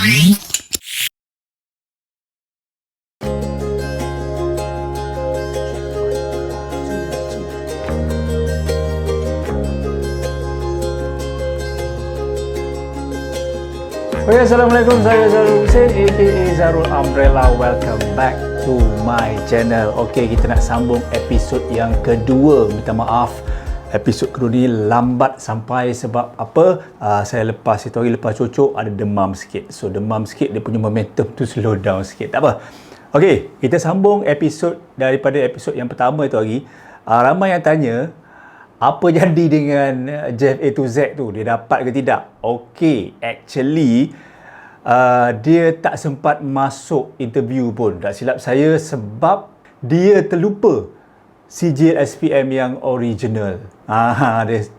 Okay, Assalamualaikum, saya Zarul Hussein aka Zarul Umbrella. Welcome back to my channel. Okay, kita nak sambung episod yang kedua. Minta maaf, episod kedua ni lambat sampai sebab apa? Saya lepas itu hari lepas cucuk ada demam sikit. So demam sikit, dia punya momentum tu slow down sikit. Tak apa. Okay, kita sambung episod daripada episod yang pertama itu hari. Ramai yang tanya, apa jadi dengan Jeff A to Z tu? Dia dapat ke tidak? Okay, actually dia tak sempat masuk interview pun. Tak silap saya sebab dia terlupa sijil SPM yang original.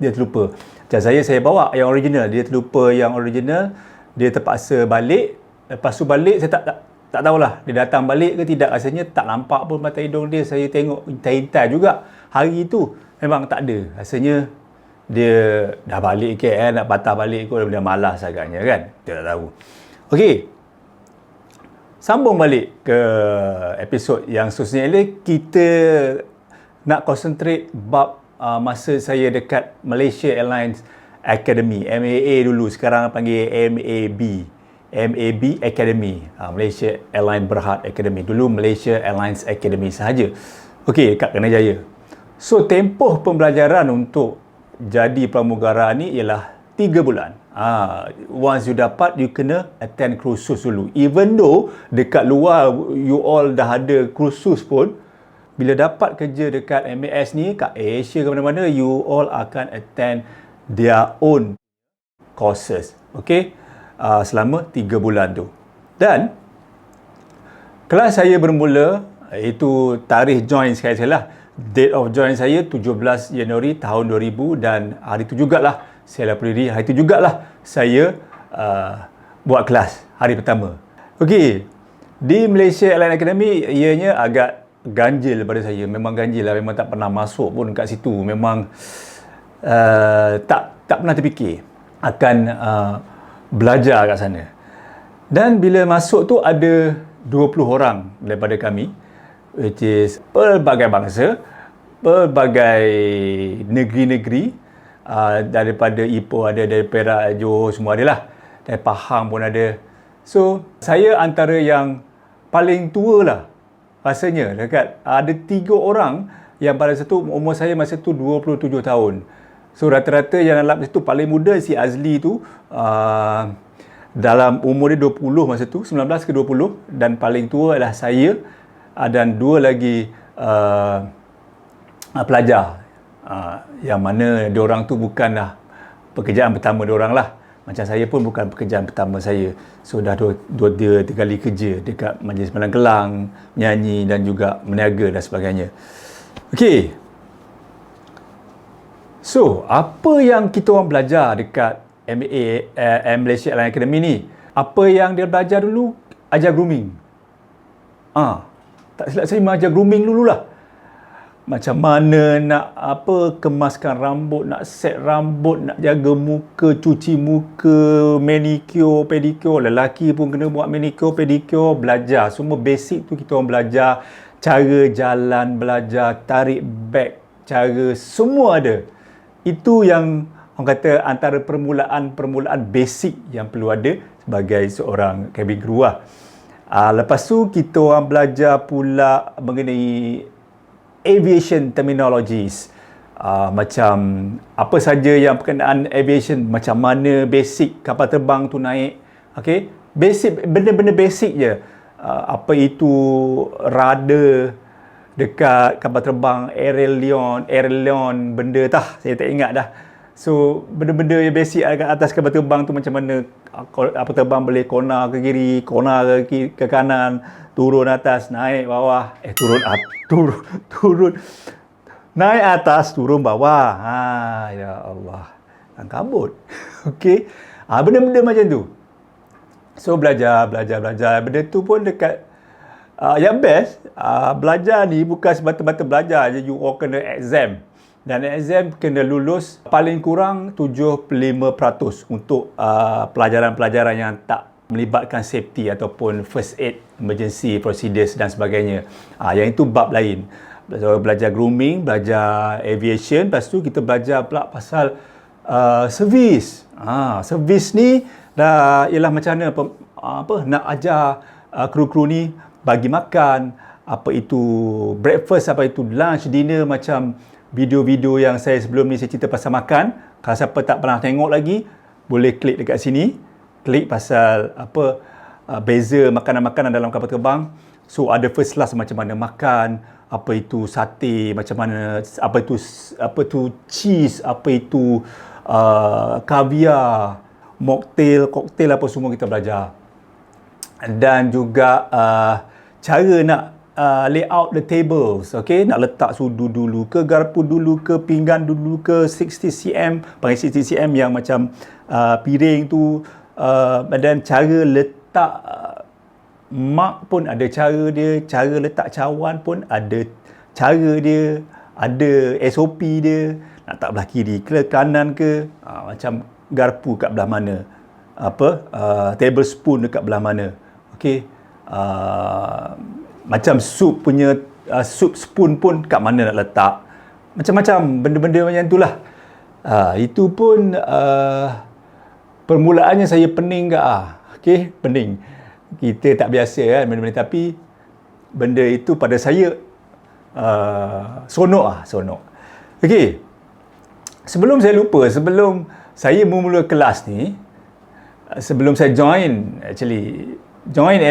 Dia terlupa. Macam saya bawa yang original. Dia terlupa yang original. Dia terpaksa balik. Lepas tu balik, saya tak tahulah dia datang balik ke tidak. Rasanya tak nampak pun mata hidung dia. Saya tengok hintai-hintai juga hari tu. Memang tak ada. Rasanya dia dah balik ke nak patah balik kot, dia malas agaknya kan. Dia tak tahu. Okey. Sambung balik ke episod yang seterusnya ini. Kita nak concentrate bab masa saya dekat Malaysia Airlines Academy, MAA dulu, sekarang panggil MAB Academy, Malaysia Airlines Berhad Academy. Dulu Malaysia Airlines Academy sahaja. Okey, dekat Kerajaya. So, tempoh pembelajaran untuk jadi pramugara ni ialah 3 bulan. Once you dapat, you kena attend kursus dulu. Even though dekat luar you all dah ada kursus pun, bila dapat kerja dekat MAS ni, kat Asia ke mana-mana, you all akan attend their own courses. Okay? Selama 3 bulan tu. Dan kelas saya bermula, itu tarikh join sekali lah. Date of join saya 17 Januari tahun 2000 dan hari tu jugalah saya lapor diri, hari tu jugalah saya buat kelas hari pertama. Okey, di Malaysia Airlines Academy ianya agak ganjil pada saya. Memang ganjil lah, memang tak pernah masuk pun kat situ. Memang tak pernah terfikir akan belajar kat sana. Dan bila masuk tu ada 20 orang daripada kami, which is pelbagai bangsa, pelbagai negeri-negeri, daripada Ipoh ada, dari Perak, Johor, semua ada lah. Dari Pahang pun ada. So, saya antara yang paling tua lah rasanya. Dekat ada 3 orang yang pada satu umur saya masa tu 27 tahun. So, rata-rata yang dalam situ paling muda si Azli tu, dalam umur dia 20 masa tu, 19 ke 20, dan paling tua adalah saya, dan 2 lagi pelajar, yang mana diorang tu bukanlah pekerjaan pertama diorang lah. Macam saya pun bukan pekerjaan pertama saya. So dah 2-3 kali kerja dekat Majlis Sembilan Kelang, menyanyi dan juga meniaga dan sebagainya. Okey. So, apa yang kita orang belajar dekat Malaysia Airlines Academy ni? Apa yang dia belajar dulu? Ajar grooming. Tak silap saya mengajar grooming dululah. Macam mana nak kemaskan rambut, nak set rambut, nak jaga muka, cuci muka, manicure, pedicure. Lelaki pun kena buat manicure, pedicure, belajar. Semua basic tu kita orang belajar. Cara jalan belajar, tarik beg, cara semua ada. Itu yang orang kata antara permulaan basic yang perlu ada sebagai seorang cabin crew lah. Lepas tu kita orang belajar pula mengenai aviation terminologies, macam apa saja yang berkenaan aviation, macam mana basic kapal terbang tu naik. Okay? Basic, benda-benda basic je. Apa itu rudder dekat kapal terbang, airlion, benda tah saya tak ingat dah. So, benda-benda yang basic agak atas kapal terbang tu, macam mana kapal terbang boleh corner ke kiri, corner ke kanan, turun atas, naik bawah, turun naik atas, turun bawah. Ya Allah, kabut. Okey. Benda-benda macam tu. So, belajar. Benda tu pun dekat yang best, belajar ni bukan semata-mata belajar je, you all kena exam. Dan exam kena lulus paling kurang 75% untuk pelajaran-pelajaran yang tak melibatkan safety ataupun first aid, emergency procedures dan sebagainya. Yang itu bab lain. So, belajar grooming, belajar aviation, lepas tu kita belajar pula pasal servis. Servis ni dah ialah macam mana nak ajar kru-kru ni bagi makan, apa itu breakfast, apa itu lunch, dinner, macam video-video yang saya sebelum ni saya cerita pasal makan. Kalau siapa tak pernah tengok lagi, boleh klik dekat sini, klik pasal beza makanan-makanan dalam kapal terbang. So ada first class macam mana makan, apa itu sate, macam mana, apa itu cheese, apa itu caviar, mocktail, koktail, apa semua kita belajar. Dan juga cara nak layout the tables, okay? Nak letak sudu dulu ke, garpu dulu ke, pinggan dulu ke, 60cm, panggil 60cm yang macam piring tu, dan cara letak mak pun ada cara dia, cara letak cawan pun ada cara dia, ada SOP dia, nak tak belah kiri ke kanan ke, macam garpu kat belah mana, tablespoon dekat belah mana, okey, macam sup punya sup spoon pun kat mana nak letak, macam-macam benda-benda macam itulah. Itu pun permulaannya saya pening ke, okey, pening. Kita tak biasa kan benda-benda, tapi benda itu pada saya sonok. Okey. Sebelum saya lupa, sebelum saya memula kelas ni, sebelum saya join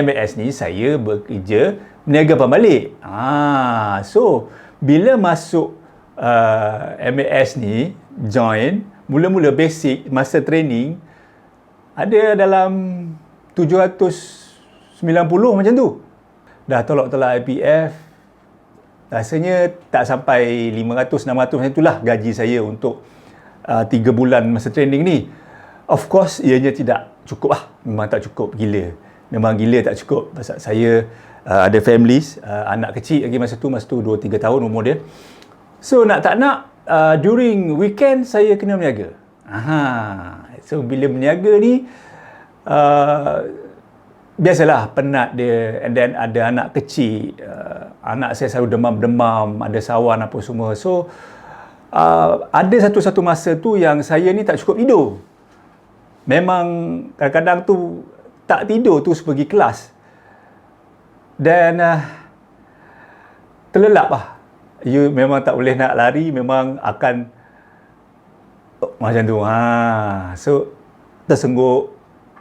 MAS ni, saya bekerja meniaga pembalik. So bila masuk MAS ni, join, mula-mula basic, masa training, ada dalam 790 macam tu. Dah tolak-tolak IPF, rasanya tak sampai 500-600 macam itulah gaji saya untuk 3 bulan masa training ni. Of course, ianya tidak cukup lah. Memang tak cukup, gila. Memang gila tak cukup. Pasal saya ada families, anak kecil lagi masa tu 2-3 tahun umur dia. So nak tak nak, during weekend saya kena berniaga. So bila berniaga ni, biasalah penat dia, and then ada anak kecil, anak saya selalu demam-demam, ada sawan apa semua. So ada satu masa tu yang saya ni tak cukup tidur. Memang kadang-kadang tu tak tidur tu pergi kelas, dan terlelap lah. You memang tak boleh nak lari, memang akan macam tu. So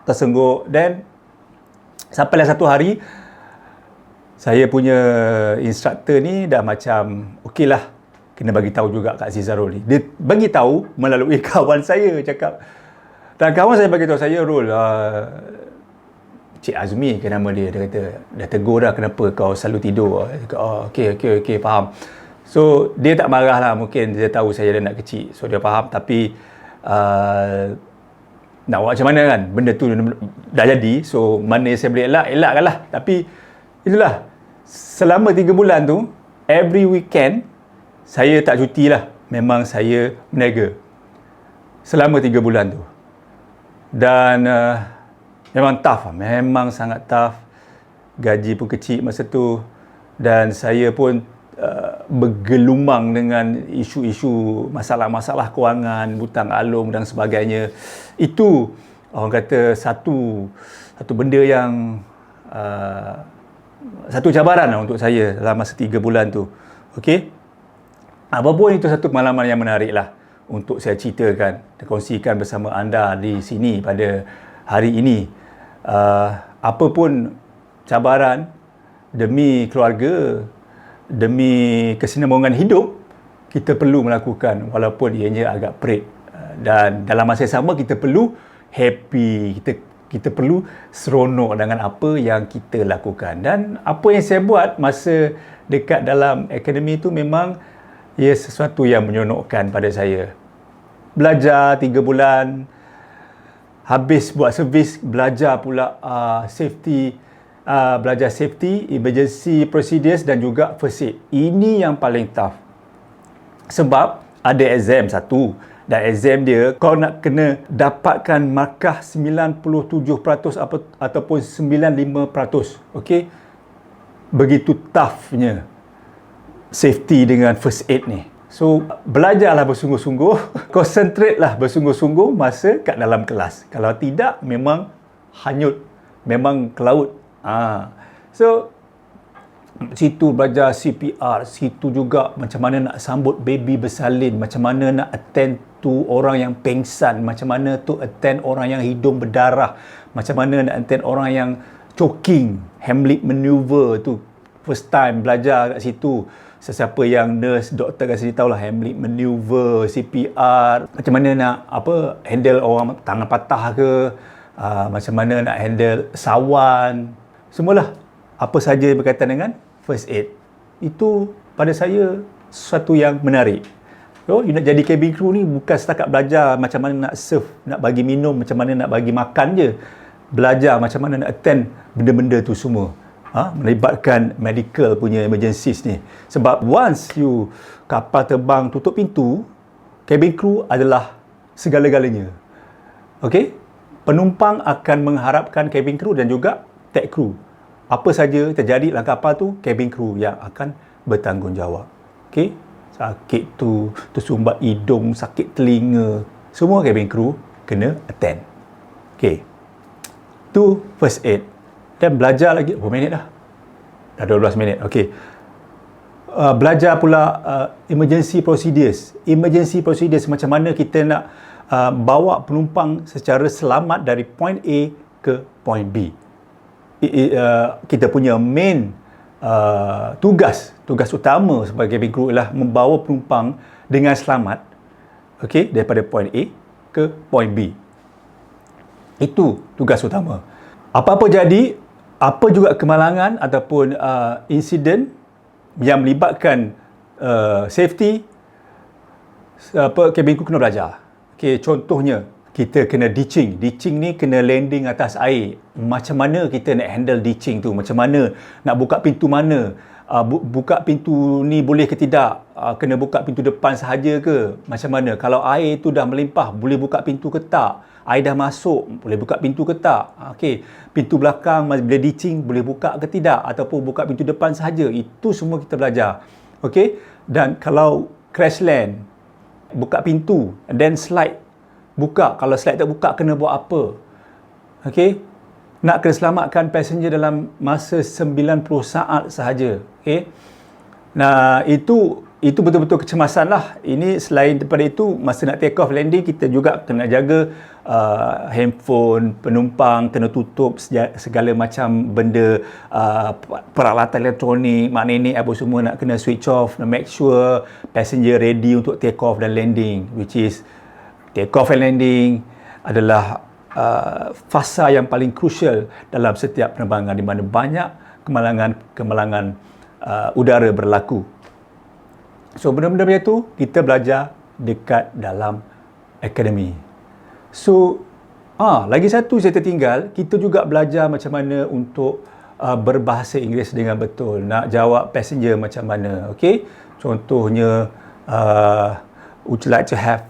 tersengguk, dan sampailah satu hari saya punya instructor ni dah macam okey lah, kena bagi tahu juga kat Zizarul ni. Dia bagi tahu melalui kawan saya, cakap, dan kawan saya bagi tahu saya, Rul, Cik Azmi ke nama dia, dia kata, dah tegur dah kenapa kau selalu tidur. Okey, faham. So dia tak marah lah, mungkin dia tahu saya dah anak kecil, so dia faham. Tapi nak buat macam mana kan, benda tu dah jadi, so mana saya boleh elakkan lah. Tapi itulah, selama 3 bulan tu, every weekend saya tak cuti lah, memang saya berniaga selama 3 bulan tu. Dan memang tough lah, memang sangat tough. Gaji pun kecil masa tu, dan saya pun bergelumang dengan isu-isu masalah-masalah kewangan, hutang alung dan sebagainya. Itu orang kata satu benda yang satu cabaran lah untuk saya dalam masa 3 bulan tu. Okey, apapun itu, satu pengalaman yang menarik lah untuk saya ceritakan, kongsikan bersama anda di sini pada hari ini. Apapun cabaran, demi keluarga, demi kesinambungan hidup, kita perlu melakukan walaupun ianya agak perit. Dan dalam masa yang sama, kita perlu happy, kita perlu seronok dengan apa yang kita lakukan. Dan apa yang saya buat masa dekat dalam akademi tu memang sesuatu yang menyeronokkan pada saya. Belajar 3 bulan, habis buat servis, belajar pula belajar safety, emergency procedures dan juga first aid. Ini yang paling tough. Sebab ada exam satu, Dan exam dia, kau nak kena dapatkan markah 97% ataupun 95%. Okey? Begitu toughnya safety dengan first aid ni. So, belajarlah bersungguh-sungguh. Concentrate lah bersungguh-sungguh masa kat dalam kelas. Kalau tidak, memang hanyut. Memang ke laut. So, situ belajar CPR, situ juga macam mana nak sambut baby bersalin, macam mana nak attend to orang yang pengsan, macam mana tu attend orang yang hidung berdarah, macam mana nak attend orang yang choking, Heimlich maneuver tu first time belajar kat situ. Sesiapa yang nurse, doktor kasi tahulah Heimlich maneuver, CPR, macam mana nak handle orang tangan patah ke, macam mana nak handle sawan, semualah apa saja yang berkaitan dengan first aid. Itu pada saya sesuatu yang menarik. You nak jadi cabin crew ni bukan setakat belajar macam mana nak serve, nak bagi minum, macam mana nak bagi makan je. Belajar macam mana nak attend benda-benda tu semua. Melibatkan medical punya emergencies ni. Sebab once you kapal terbang tutup pintu, cabin crew adalah segala-galanya. Okey? Penumpang akan mengharapkan cabin crew dan juga deck crew. Apa saja terjadi dalam kapal tu, cabin crew yang akan bertanggungjawab. Okey? Sakit tu, tersumbat hidung, sakit telinga, semua cabin crew kena attend. Okey. Tu first aid. Dan belajar lagi, berapa minit dah? Dah 12 minit. Okey. Belajar pula emergency procedures. Emergency procedures, macam mana kita nak bawa penumpang secara selamat dari point A ke point B. Kita punya main tugas utama sebagai cabin crew ialah membawa penumpang dengan selamat, okey, daripada point A ke point B. Itu tugas utama. Apa-apa jadi, apa juga kemalangan ataupun insiden yang melibatkan safety, cabin crew kena belajar. Okey, contohnya kita kena ditching. Ditching ni kena landing atas air. Macam mana kita nak handle ditching tu? Macam mana nak buka pintu mana? Buka pintu ni boleh ke tidak? Kena buka pintu depan sahaja ke? Macam mana? Kalau air tu dah melimpah, boleh buka pintu ke tak? Air dah masuk, boleh buka pintu ke tak? Okey, pintu belakang bila ditching boleh buka ke tidak? Ataupun buka pintu depan sahaja? Itu semua kita belajar. Okey? Dan kalau crash land, buka pintu, then slide. Buka. Kalau slide tak buka, kena buat apa? Okey? Nak kena selamatkan passenger dalam masa 90 saat sahaja. Okey? Nah, itu betul-betul kecemasan lah. Ini selain daripada itu, masa nak take off landing, kita juga kena jaga handphone penumpang, kena tutup segala macam benda, peralatan elektronik, maknanya apa semua nak kena switch off, nak make sure passenger ready untuk take off dan landing, which is take off and landing adalah fasa yang paling crucial dalam setiap penerbangan di mana banyak kemalangan udara berlaku. So, benda-benda macam tu kita belajar dekat dalam akademi. So, lagi satu saya tertinggal, kita juga belajar macam mana untuk berbahasa Inggeris dengan betul. Nak jawab passenger macam mana, okey? Contohnya, would you like to have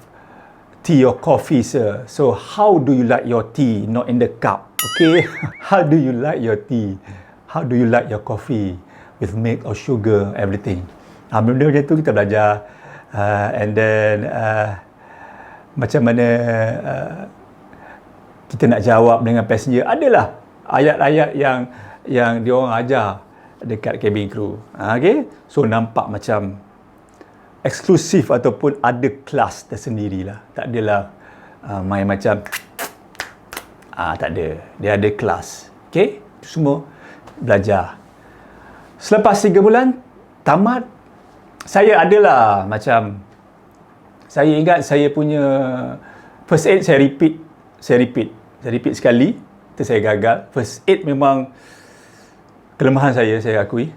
tea or coffee, sir? So, how do you like your tea? Not in the cup, okay? How do you like your tea? How do you like your coffee? With milk or sugar, everything. Benda macam tu kita belajar. And then, macam mana kita nak jawab dengan passenger. Adalah ayat-ayat yang diorang ajar dekat cabin crew. Okay? So, nampak macam eksklusif ataupun ada kelas tersendirilah. Tak adalah main macam tak ada. Dia ada kelas. Okey? Semua belajar. Selepas 3 bulan tamat, saya adalah macam, saya ingat saya punya first aid saya repeat sekali, itu saya gagal. First aid memang kelemahan saya akui.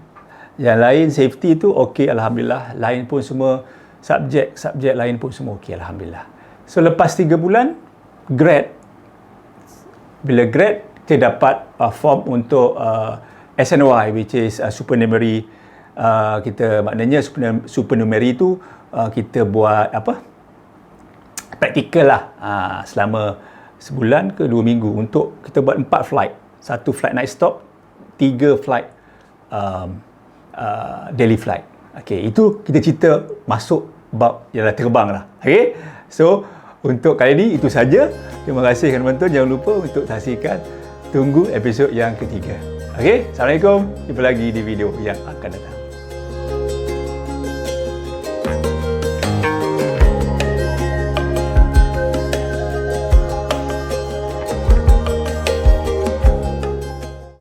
Yang lain safety tu okey, alhamdulillah. Lain pun semua subjek lain pun semua okey, alhamdulillah. So lepas 3 bulan grad, bila grad kita dapat form untuk SNOI, which is supernumerary. Kita maknanya supernumerary tu kita buat praktikal lah selama sebulan ke 2 minggu untuk kita buat 4 flight. 1 flight night stop, 3 flight daily flight. Okay, itu kita cerita masuk bab yang dah terbang lah. Okay, so untuk kali ini itu saja. Terima kasih kerana menonton. Jangan lupa untuk saksikan, tunggu episod yang ketiga. Okay, Assalamualaikum. Jumpa lagi di video yang akan datang.